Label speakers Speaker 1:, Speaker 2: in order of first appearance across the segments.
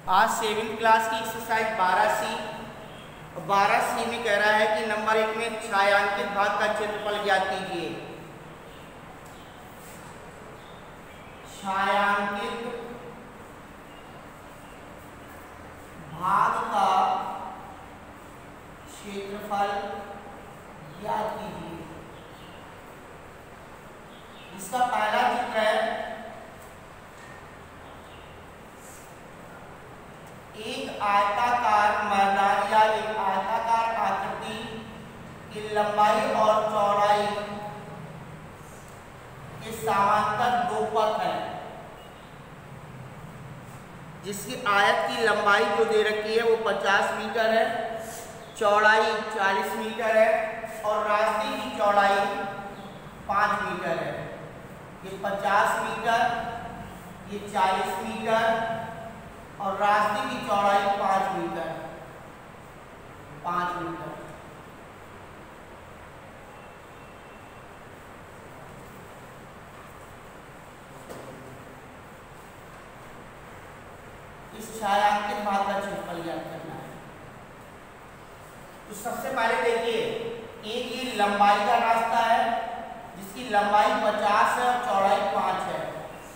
Speaker 1: आज 7वीं क्लास की exercise 12C में कह रहा है कि नंबर 1 में छायांकित भाग का क्षेत्रफल ज्ञात कीजिए। छायांकित भाग का क्षेत्रफल ज्ञात कीजिए। इसका पहला चित्र है एक आयताकार मैदान या एक आयताकार आकृति की लंबाई और चौड़ाई के समांतर दो पथ हैं, जिसकी आयत की लंबाई जो दे रखी है वो 50 मीटर है, चौड़ाई 40 मीटर है और रास्ते की चौड़ाई 5 मीटर है। ये 50 मीटर, ये 40 मीटर और रास्ते की चौड़ाई 5 मीटर। इस छायांकित भाग का क्षेत्रफल ज्ञात करना है। तो सबसे पहले देखिए, एक ये लंबाई का रास्ता है जिसकी लंबाई 50 है और चौड़ाई 5 है,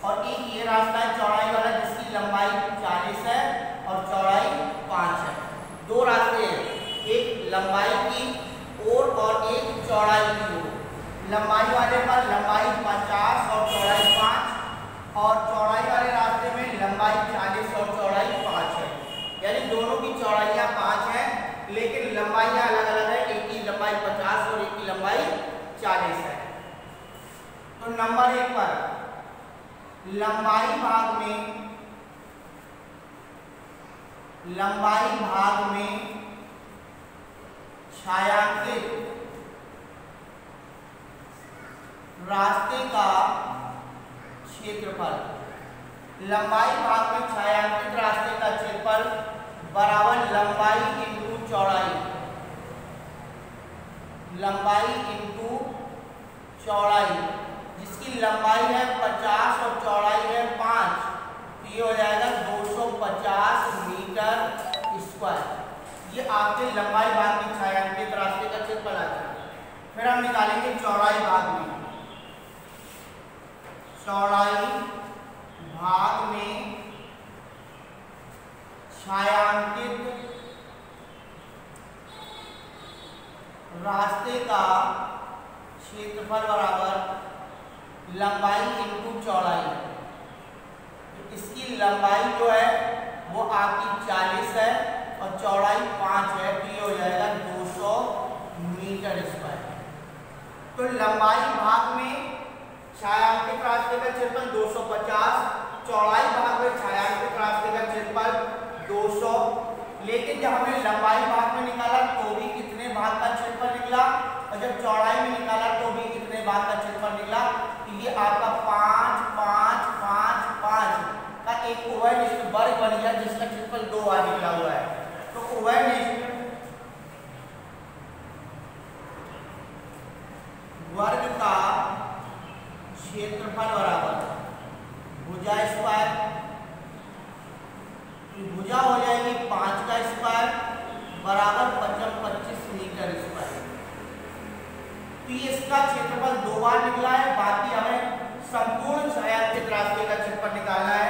Speaker 1: और एक ये रास्ता है चौड़ाई वाला जिसकी लंबाई 40 है और चौड़ाई 5 है। दो रास्ते हैं, एक लंबाई की ओर और एक चौड़ाई की ओर। लंबाई वाले पर लंबाई 50 और चौड़ाई 5 और चौड़ाई वाले रास्ते में लंबाई 40 और चौड़ाई 5 है। यानी दोनों की चौड़ाइयाँ 5 हैं, लेकिन लंबाइयाँ अलग अलग है। एक की लंबाई 50 और एक की लंबाई 40 है। तो नंबर 1 पर लंबाई भाग में छायांकित रास्ते का क्षेत्रफल। लंबाई भाग में छायांकित रास्ते का क्षेत्रफल बराबर लंबाई इंटू चौड़ाई। लंबाई इंटू चौड़ाई, जिसकी लंबाई है 50 और चौड़ाई है 5, तो ये हो जाएगा 250 मीटर स्क्वायर। ये आपके लंबाई भाग में छायांकित रास्ते का क्षेत्रफल आ जाएगा। फिर हम निकालेंगे चौड़ाई भाग में। चौड़ाई भाग में छायांकित रास्ते का क्षेत्रफल बराबर लंबाई इंटू चौड़ाई। तो इसकी लंबाई जो है वो आपकी 40 है और चौड़ाई 5 है, तो ये हो जाएगा 200 मीटर स्क्वायर। तो लंबाई भाग में छायांकित रास्ते का क्षेत्रफल 250, चौड़ाई भाग में छायांकित रास्ते का क्षेत्रफल 200। लेकिन जब हमने लंबाई भाग में निकाला तो भी कितने भाग का क्षेत्रफल निकला, और जब चौड़ाई में निकाला तो भी कितने भाग का क्षेत्रफल निकला। तो ये आपका 5, 5, 5, 5 का एक उभयनिष्ठ वर्ग बन गया, जिसका क्षेत्रफल 2 बार निकला हुआ है। तो उभयनिष्ठ वर्ग का क्षेत्रफल बराबर भुजा स्क्वायर। भुजा हो जाएगी 5 का स्क्वायर बराबर 25 मीटर स्क्वायर। तो ये इसका क्षेत्रफल 2 बार निकला है। बाकी हमें संपूर्ण छायांकित रास्ते का क्षेत्रफल निकालना है।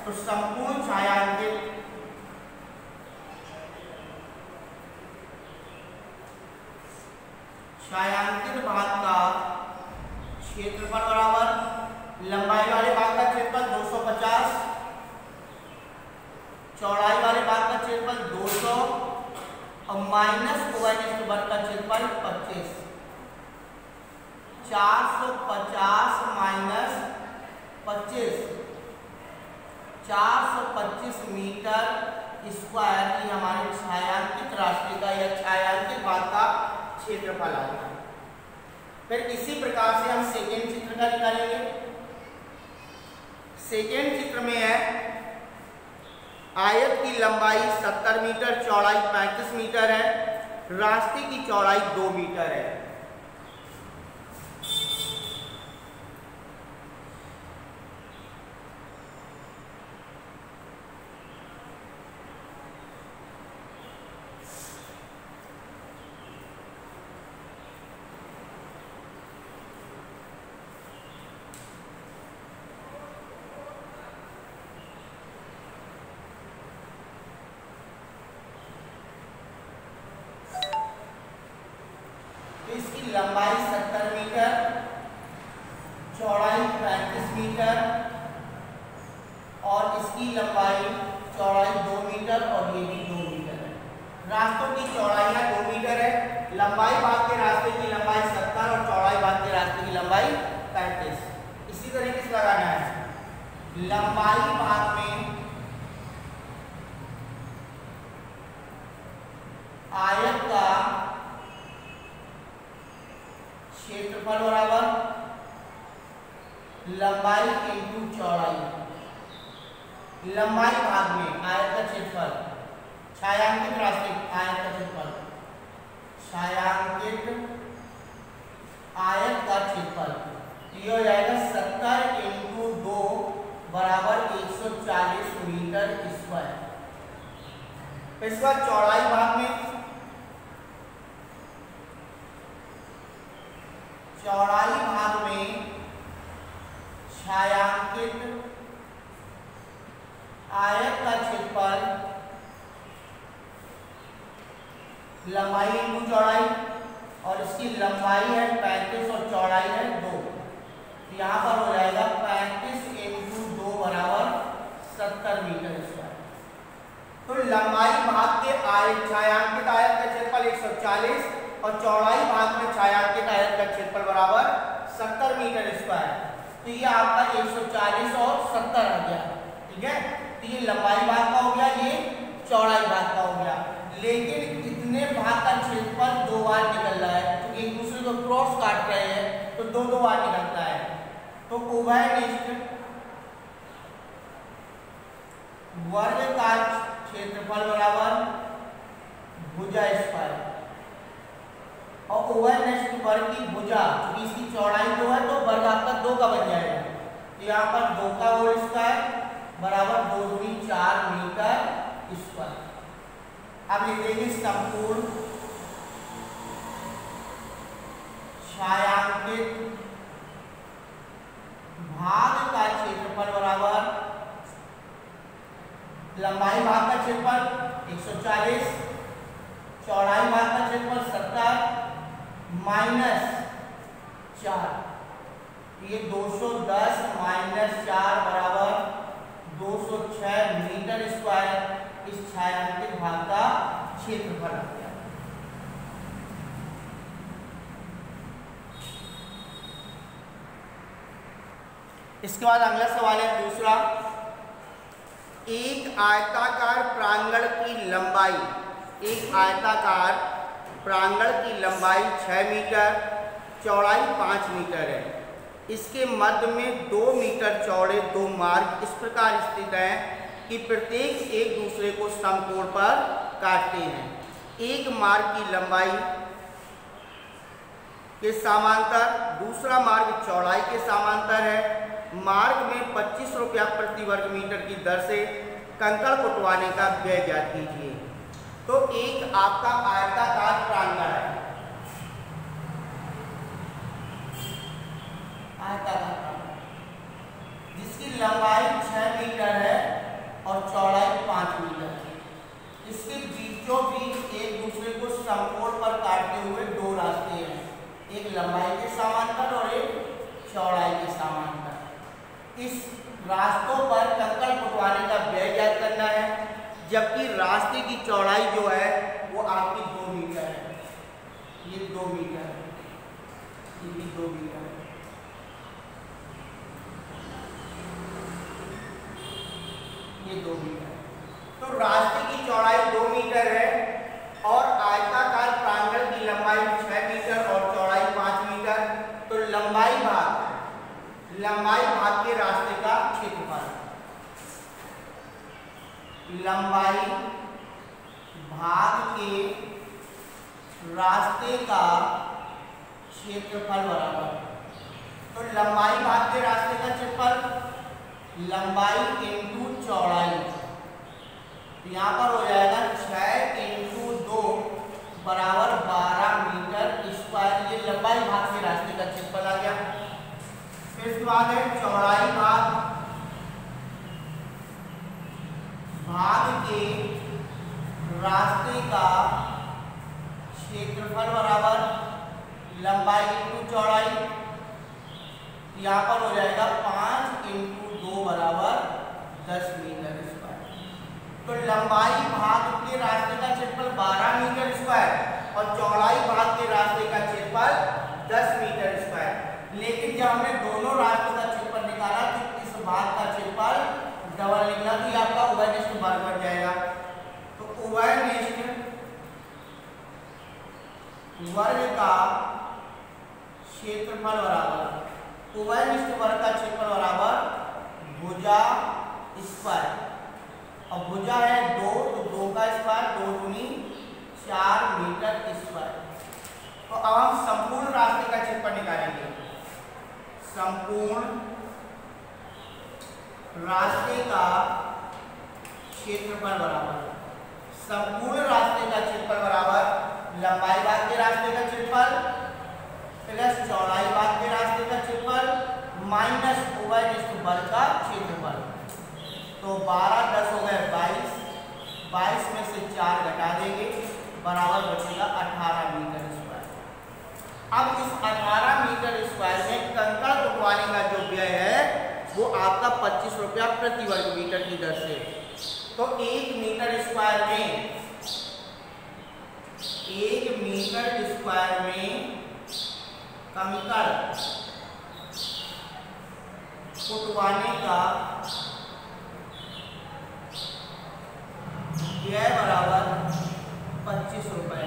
Speaker 1: तो संपूर्ण छायांकित भाग का क्षेत्रफल बराबर लंबाई वाले भाग का क्षेत्रफल 250, चौड़ाई वाले भाग का क्षेत्रफल 200 और माइनस उभयनिष्ठ वर्ग का क्षेत्रफल 25। 450 माइनस 25, 425 मीटर स्क्वायर की हमारे छायांकित रास्ते का या छायांकित भाग का क्षेत्रफल आ गया। फिर इसी प्रकार से हम सेकेंड चित्र का निकालेंगे। सेकेंड चित्र में है आयत की लंबाई 70 मीटर, चौड़ाई 35 मीटर है, रास्ते की चौड़ाई 2 मीटर है। लंबाई 70 मीटर, चौड़ाई 35 मीटर और इसकी लंबाई चौड़ाई 2 मीटर और ये भी 2 मीटर है। रास्तों की चौड़ाइयाँ 2 मीटर है, लंबाई भाग के रास्ते की लंबाई 70 और चौड़ाई भाग के रास्ते की लंबाई 35। इसी तरीके से लगाना है, लंबाई भाग में आयत का क्षेत्रफल बराबर लंबाई इंटू चौड़ाई। लंबाई भाग में आयत का क्षेत्रफल, छायांकित रास्ते आयत का क्षेत्रफल, छायांकित आयत का क्षेत्रफल ये हो जाएगा 70 इंटू 2 बराबर 140 मीटर स्क्वायर। इसका चौड़ाई भाग में, चौड़ाई भाग में छायांकित आयत का क्षेत्रफल लंबाई इंटू चौड़ाई और इसकी लंबाई है 35 और चौड़ाई है 2। यहाँ पर हो जाएगा 35 इंटू 2 बराबर 70 मीटर स्क्वायर। तो लंबाई भाग के आयत छायांकित आयत का क्षेत्रफल 140 और चौड़ाई भाग में छायांकित आयत का क्षेत्रफल बराबर 70 मीटर स्क्वायर। तो ये आपका 140 और 70 आ गया, ठीक है। तो ये लंबाई भाग का हो गया, ये चौड़ाई भाग का हो गया। लेकिन इतने भाग का क्षेत्रफल 2 बार निकल रहा है, क्योंकि एक दूसरे को क्रॉस काट रहे हैं तो 2 बार निकलता है। तो उभयनिष्ठ वर्ग का क्षेत्रफल बराबर भुजा स्क्वायर और उभयनिष्ठ वर्ग की भुजा, क्योंकि इसकी चौड़ाई 2 है तो वर्ग आपका 2 का बन जाएगा। तो यहाँ पर 2 का होल स्क्वायर बराबर 2 दूनी 4 मीटर स्क्वायर। अब लिख देंगे संपूर्ण छायांकित भाग का क्षेत्रफल बराबर लंबाई भाग का क्षेत्रफल 140, चौड़ाई भाग का क्षेत्रफल 70 माइनस 4। ये 210 माइनस 4 बराबर 206 मीटर स्क्वायर इस छायांकित भाग का क्षेत्रफल आ गया। इसके बाद अगला सवाल है दूसरा, एक आयताकार प्रांगण की लंबाई, एक आयताकार प्रांगण की लंबाई 6 मीटर, चौड़ाई 5 मीटर है। इसके मध्य में 2 मीटर चौड़े 2 मार्ग इस प्रकार स्थित हैं कि प्रत्येक एक दूसरे को समकोण पर काटते हैं। एक मार्ग की लंबाई के समांतर, दूसरा मार्ग चौड़ाई के समांतर है। मार्ग में 25 रुपया प्रति वर्ग मीटर की दर से कंकड़ कुटवाने का व्यय ज्ञात कीजिए। तो एक आपका आयताकार प्रांगण है, आयताकार प्रांगण जिसकी लंबाई 6 मीटर है और चौड़ाई 5 मीटर है। इसके बीचों बीच एक दूसरे को समकोण पर काटते हुए 2 रास्ते हैं, एक लंबाई के समांतर और एक चौड़ाई के समांतर। इस रास्तों पर कंकड़ कुटवाने का व्यय ज्ञात करना है, जबकि रास्ते की चौड़ाई जो है वो आपकी 2 मीटर है। ये 2 मीटर है, ये भी 2 मीटर है। ये 2 मीटर है। तो रास्ते की चौड़ाई 2 मीटर है और आयताकार प्रांगण की लंबाई 6 मीटर और चौड़ाई 5 मीटर। तो लंबाई भाग के रास्ते का क्षेत्रफल, लंबाई भाग के रास्ते का क्षेत्रफल बराबर, तो लंबाई भाग के रास्ते का क्षेत्रफल लंबाई इंटू चौड़ाई, तो यहाँ पर हो जाएगा 6 इंटू 2 बराबर 12 मीटर स्क्वायर। ये लंबाई भाग के रास्ते का क्षेत्रफल आ गया। फिर इसके बाद है चौड़ाई भाग के रास्ते का क्षेत्रफल बराबर लंबाई इंटू चौड़ाई, यहाँ पर हो जाएगा 5 इंटू 2 बराबर 10 मीटर स्क्वायर। तो लंबाई भाग के रास्ते का क्षेत्रफल 12 मीटर स्क्वायर और चौड़ाई भाग के रास्ते का क्षेत्रफल 10 मीटर स्क्वायर। लेकिन जब हमने दोनों रास्ते का क्षेत्रफल निकाला तो इस भाग का क्षेत्रफल डबल निकला, तो ये आपका उभयनिष्ठ वर्ग बन जाएगा। तो उभयनिष्ठ वर्ग का क्षेत्रफल बराबर उभयनिष्ठ वर्ग का क्षेत्रफल बराबर भुजा स्क्वायर, और भुजा है 2 तो 2 का स्क्वायर 2 दूनी 4 मीटर स्क्वायर। तो अब हम संपूर्ण रास्ते का क्षेत्रफल निकालेंगे। संपूर्ण रास्ते का क्षेत्रफल बराबर संपूर्ण रास्ते का क्षेत्रफल बराबर लंबाई भाग के रास्ते का क्षेत्रफल प्लस चौड़ाई भाग के रास्ते का क्षेत्रफल माइनस उभयनिष्ठ वर्ग का क्षेत्रफल। तो 12 10 हो गए 22, 22 में से 4 घटा देंगे, बराबर बचेगा 18 मीटर स्क्वायर। अब इस 18 मीटर स्क्वायर में कंकड़ उठवाने का जो व्यय है वो आपका 25 रुपया प्रति वर्ग मीटर की दर से। तो 1 मीटर स्क्वायर में 1 मीटर स्क्वायर में कंकड़ उठवाने का व्यय बराबर 25 रुपए।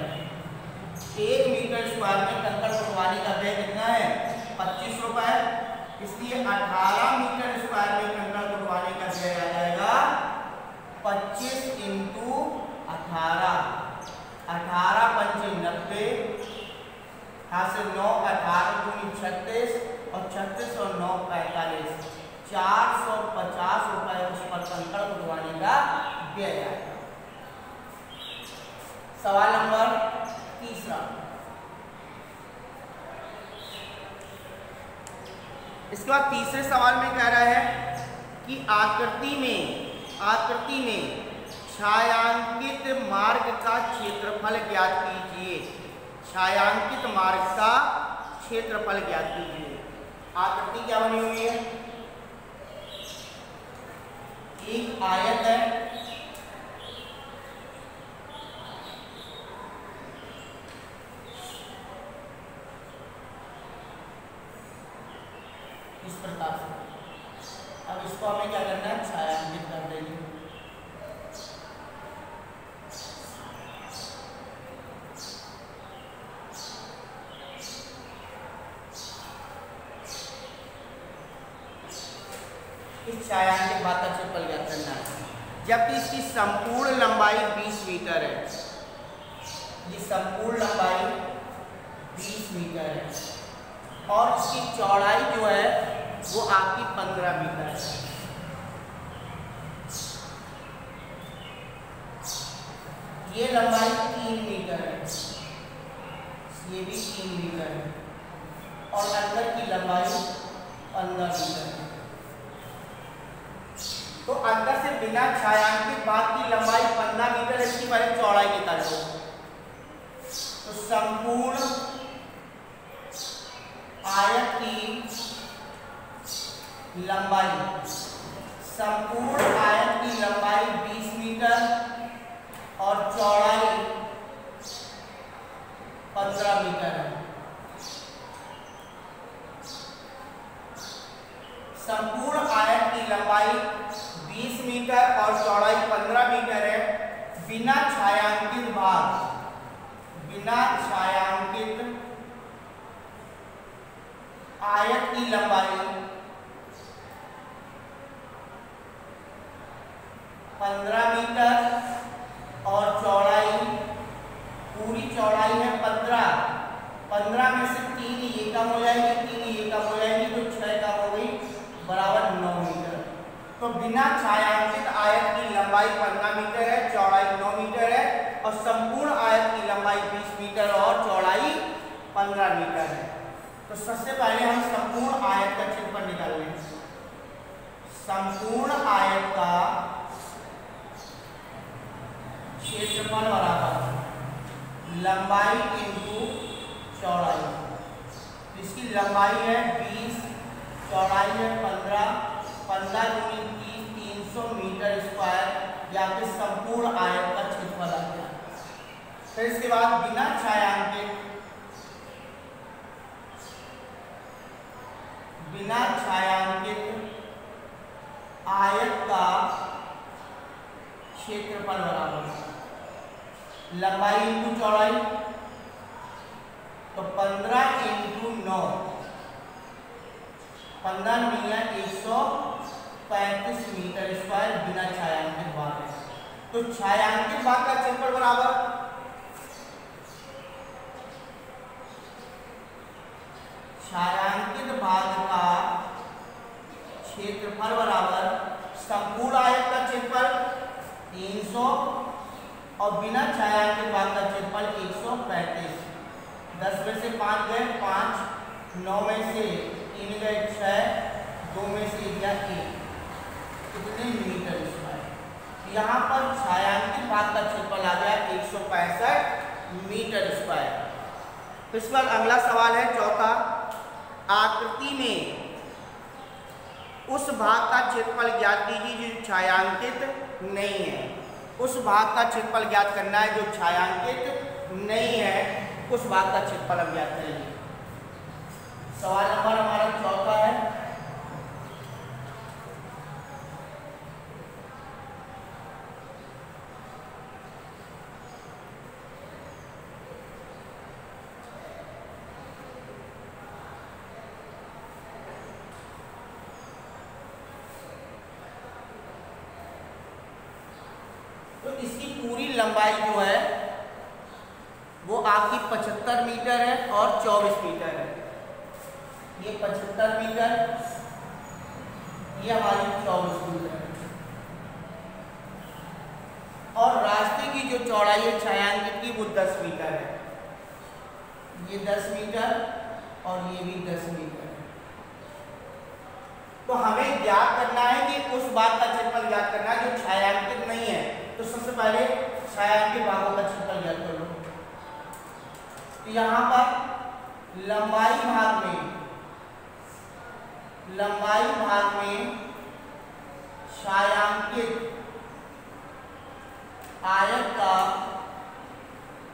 Speaker 1: 1 मीटर स्क्वायर में कंकड़ उठवाने का व्यय कितना है 25 रुपए, इसलिए 18 मीटर स्क्वायर में कंकड़ उठवाने का व्यय आ जाएगा 25 इंटू 18, 18 पंचे 90, यहाँ से 9 18 दूनी 36 और 36 और 9 45, 450 रुपए उस पर कंकड़ उठवाने का व्यय आएगा। सवाल नंबर तीसरा, इसके बाद तीसरे सवाल में कह रहा है कि आकृति में छायांकित मार्ग का क्षेत्रफल ज्ञात कीजिए। छायांकित मार्ग का क्षेत्रफल ज्ञात कीजिए। आकृति क्या बनी हुई है, एक आयत है, इस प्रकार से। अब इसको हमें क्या करना है, छायांकित कर देंगे। इस छायांकित भाग का क्षेत्रफल ज्ञात करना है, जबकि इसकी संपूर्ण लंबाई 20 मीटर है। ये संपूर्ण लंबाई 20 मीटर है और इसकी चौड़ाई जो है वो आपकी 15 मीटर है। ये लंबाई 3 मीटर है, ये भी 3 मीटर है और अंदर की लंबाई 15 मीटर है। तो अंदर से बिना छायांकित भाग की लंबाई 15 मीटर, इसकी पहले चौड़ाई निकाल लो। तो संपूर्ण आयत की लंबाई, संपूर्ण आयत की लंबाई 20 मीटर और चौड़ाई 15 मीटर है। संपूर्ण आयत की लंबाई 20 मीटर और चौड़ाई 15 मीटर है। बिना छायांकित भाग, बिना छायांकित आयत की लंबाई 15 मीटर और चौड़ाई, पूरी चौड़ाई है 15 में से 3 ये कम हो जाएगी, 3 ये कम हो जाएगी, तो 6 कम हो गई, बराबर 9 मीटर। तो बिना छायांकित आयत की लंबाई 15 मीटर है, चौड़ाई 9 मीटर है और संपूर्ण आयत की लंबाई 20 मीटर और चौड़ाई 15 मीटर है। तो सबसे पहले हम संपूर्ण आयत का क्षेत्रफल निकाल लें। संपूर्ण आयत का क्षेत्रफल बराबर लंबाई इंटू चौड़ाई। इसकी लंबाई है 20, चौड़ाई है 15, 15 दूनी 30, 300 मीटर स्क्वायर या फिर संपूर्ण आयत का क्षेत्रफल आ गया। फिर इसके बाद बिना छायांकित आयत का क्षेत्रफल बराबर लंबाई इंटू चौड़ाई, तो 15 इंटू 9, 15 मिलियन 135 मीटर स्क्वायर बिना छायांकित भाग है। तो छायांकित भाग का क्षेत्रफल बराबर छायांकित भाग का क्षेत्रफल बराबर संपूर्ण आयत का क्षेत्रफल 300 और बिना छायांकित भाग का क्षेत्रफल 135। 10 में से 5 गए 5, 9 में से 3 गए 6, 2 में से गया 1, कितने मीटर स्क्वायर। यहाँ पर छायांकित भाग का क्षेत्रफल आ गया 165 मीटर स्क्वायर। इस पर अगला सवाल है चौथा, आकृति में उस भाग का क्षेत्रफल ज्ञात कीजिए जो छायांकित नहीं है। उस भाग का क्षेत्रफल ज्ञात करना है जो छायांकित नहीं है, उस भाग का क्षेत्रफल हम ज्ञात करेंगे। सवाल नंबर हमारा चौथा है, तो इसकी पूरी लंबाई जो है वो आपकी 75 मीटर है और 24 मीटर है। ये 75 मीटर, ये हमारी 24 मीटर है। और रास्ते की जो चौड़ाई है छायांकित की वो 10 मीटर है। ये 10 मीटर और ये भी 10 मीटर है। तो हमें ज्ञात करना है कि उस भाग का क्षेत्रफल ज्ञात करना है जो छायांकित नहीं है। तो सबसे पहले छायांकित भागों का क्षेत्रफल ज्ञात कर लो। तो यहाँ पर लंबाई भाग में छायांकित आयत का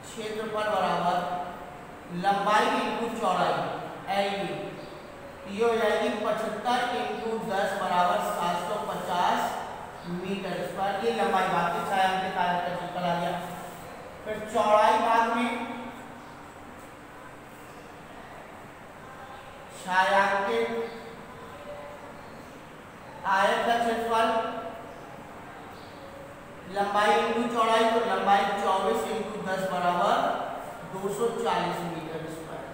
Speaker 1: क्षेत्रफल बराबर लंबाई इंटू चौड़ाई एल, ये हो जाएगी 75 इंटू 10 बराबर 750 मीटर स्क्वायर। ये लंबाई भाग के छायांकित आयत का क्षेत्रफल आ गया। फिर चौड़ाई भाग में छायांकित आयत का क्षेत्रफल लंबाई इंटू चौड़ाई, तो लंबाई 24 इंटू 10 बराबर 240 मीटर स्क्वायर।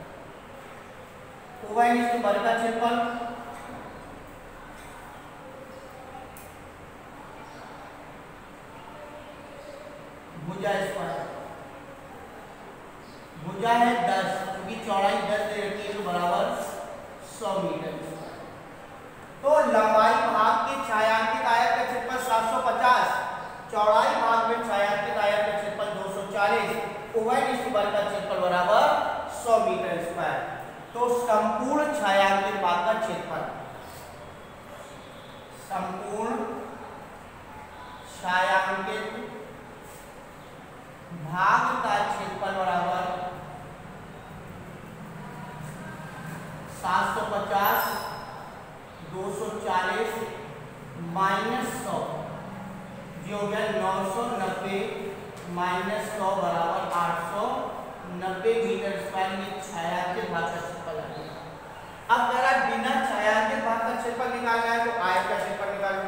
Speaker 1: इसके वर्ग का क्षेत्रफल भुजा स्क्वायर, भुजा है 10 क्योंकि चौड़ाई 10 दे रखी है तो बराबर 100 मीटर स्क्वायर। तो लंबाई भाग के छायांकित आयत का क्षेत्रफल 750, चौड़ाई भाग में छायांकित आयत का क्षेत्रफल 240, उभयनिष्ठ वर्ग का क्षेत्रफल बराबर 100 मीटर स्क्वायर। तो संपूर्ण छायांकित भाग का क्षेत्रफल, संपूर्ण छायांकित भाग का क्षेत्रफल बराबर 750 240 माइनस 100, जो हो गया 990 माइनस 100 बराबर 890 मीटर स्क्वायर। ये छायांकित भाग का क्षेत्रफल आ गया। अब अगर बिना छायांकित भाग का क्षेत्रफल निकालना है तो आयत का क्षेत्रफल निकालो।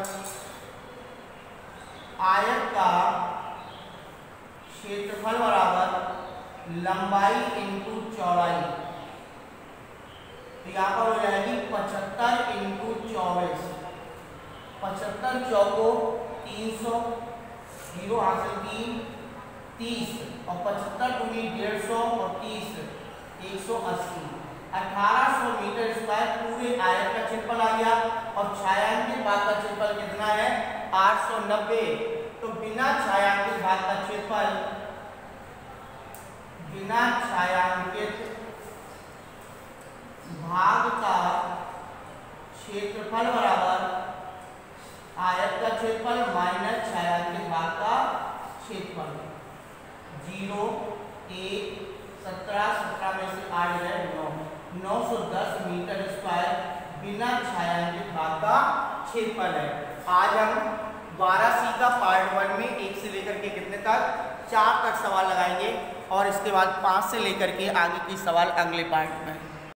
Speaker 1: आयत का क्षेत्रफल बराबर लंबाई इंटू चौड़ाई, तो यहाँ पर हो जाएगी 75 इंटू 24, 75 चौको 300, 0 हासिल 3, 30 और 75 दूनी 150 और 30 180, 1800 मीटर स्क्वायर पूरे आयत का क्षेत्रफल आ गया। और छायांकित भाग का क्षेत्रफल कितना है 890। तो बिना छायांकित भाग का क्षेत्रफल, बिना छायांकित भाग का क्षेत्रफल बराबर आयत का क्षेत्रफल माइनस छायांकित भाग का क्षेत्रफल। 0 1 17 17 में से 8 गए 9 910 मीटर स्क्वायर बिना छायांकित भाग का क्षेत्रफल है। आज हम 12C का पार्ट 1 में 1 से लेकर के कितने तक 4 तक सवाल लगाएंगे और इसके बाद 5 से लेकर के आगे के सवाल अगले पार्ट में।